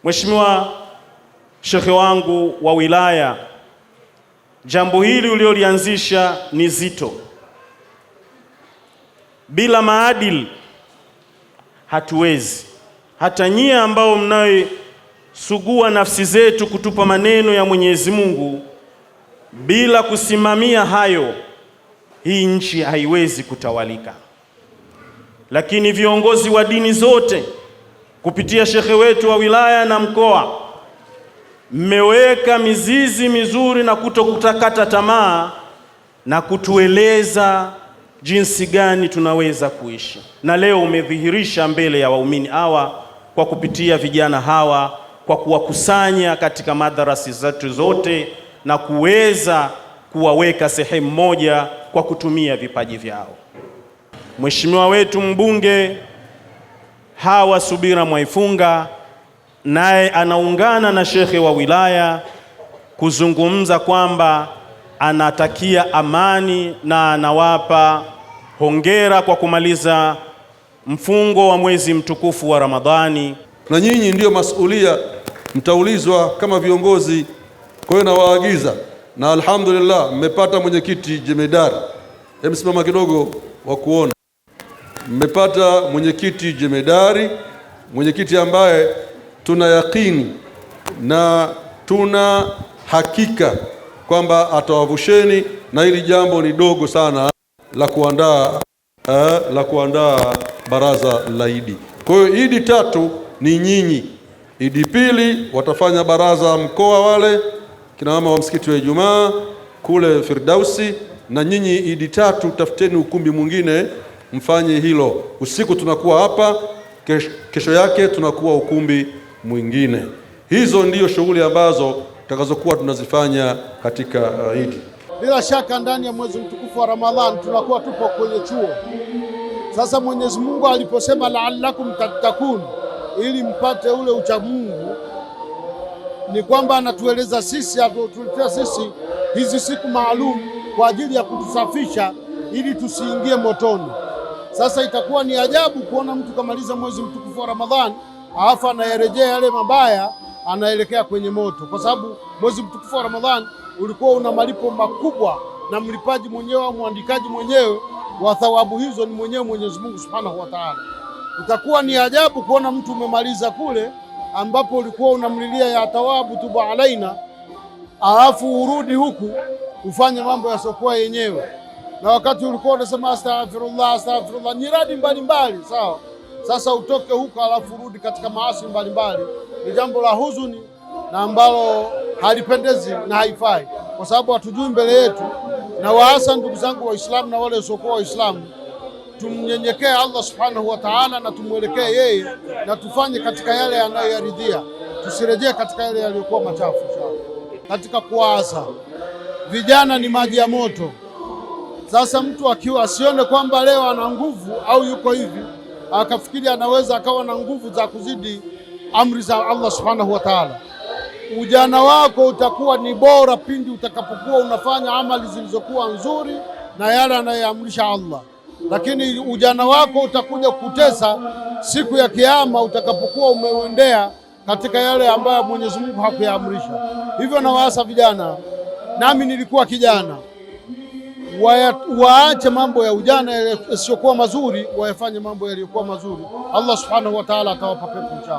Mheshimiwa Shekhe wangu wa wilaya, jambo hili uliolianzisha ni zito. Bila maadili hatuwezi. Hata nyie ambao mnaisugua nafsi zetu kutupa maneno ya Mwenyezi Mungu, bila kusimamia hayo, hii nchi haiwezi kutawalika. Lakini viongozi wa dini zote kupitia shekhe wetu wa wilaya na mkoa, mmeweka mizizi mizuri na kutokutakata tamaa na kutueleza jinsi gani tunaweza kuishi. Na leo umedhihirisha mbele ya waumini hawa kwa kupitia vijana hawa, kwa kuwakusanya katika madarasa zetu zote na kuweza kuwaweka sehemu moja kwa kutumia vipaji vyao. Mheshimiwa wetu mbunge Hawa Subira Mwaifunga naye anaungana na shekhe wa wilaya kuzungumza kwamba anatakia amani na anawapa hongera kwa kumaliza mfungo wa mwezi mtukufu wa Ramadhani. Na nyinyi ndiyo masulia mtaulizwa kama viongozi. Kwa hiyo nawaagiza, na alhamdulillah mmepata mwenyekiti jemedari. Hebu simama kidogo wa kuona. Mmepata mwenyekiti jemedari, mwenyekiti ambaye tuna yakini na tuna hakika kwamba atawavusheni, na hili jambo ni dogo sana la kuandaa baraza la Idi. Kwa hiyo Idi tatu ni nyinyi, Idi pili watafanya baraza mkoa wale kina mama wa msikiti wa Ijumaa kule Firdausi, na nyinyi Idi tatu tafuteni ukumbi mwingine mfanye hilo. Usiku tunakuwa hapa, kesho yake tunakuwa ukumbi mwingine. Hizo ndiyo shughuli ambazo tutakazokuwa tunazifanya katika Idi. Bila shaka ndani ya mwezi mtukufu wa Ramadhani tunakuwa tupo kwenye chuo. Sasa Mwenyezi Mungu aliposema la'allakum tattaqun, ili mpate ule ucha Mungu, ni kwamba anatueleza sisi, atuletea sisi hizi siku maalum kwa ajili ya kutusafisha ili tusiingie motoni. Sasa itakuwa ni ajabu kuona mtu kamaliza mwezi mtukufu wa Ramadhani alafu anayerejea yale mabaya, anaelekea kwenye moto, kwa sababu mwezi mtukufu wa Ramadhani ulikuwa una malipo makubwa, na mlipaji mwenyewe, mwandikaji mwenyewe wa thawabu hizo ni mwenyewe Mwenyezi Mungu Subhanahu wa Ta'ala. Itakuwa ni ajabu kuona mtu umemaliza kule ambapo ulikuwa unamlilia ya thawabu tubu alaina, alafu urudi huku ufanye mambo yasiokuwa yenyewe, na wakati ulikuwa unasema astaghfirullah astaghfirullah nyiradi mbalimbali, sawa. Sasa utoke huko alafu urudi katika maasi mbalimbali, ni jambo la huzuni na ambalo halipendezi na haifai, kwa sababu hatujui mbele yetu. Na waasa ndugu zangu Waislamu na wale wasiokuwa Waislamu, tumnyenyekee Allah Subhanahu wa Ta'ala na tumwelekee yeye na tufanye katika yale anayoyaridhia, tusirejee katika yale yaliyokuwa machafu. Katika kuwaasa vijana ni maji ya moto. Sasa mtu akiwa asione kwamba leo ana nguvu au yuko hivi akafikiri anaweza akawa na nguvu za kuzidi amri za Allah Subhanahu wa Ta'ala. Ujana wako utakuwa ni bora pindi utakapokuwa unafanya amali zilizokuwa nzuri na yale anayoamrisha Allah, lakini ujana wako utakuja kutesa siku ya Kiyama utakapokuwa umeuendea katika yale ambayo Mwenyezi Mungu hakuyaamrisha. Hivyo na waasa vijana, nami nilikuwa kijana, waache mambo ya ujana yasiyokuwa mazuri, wayafanye mambo yaliyokuwa mazuri. Allah Subhanahu wa Ta'ala atawapa pepo inshallah.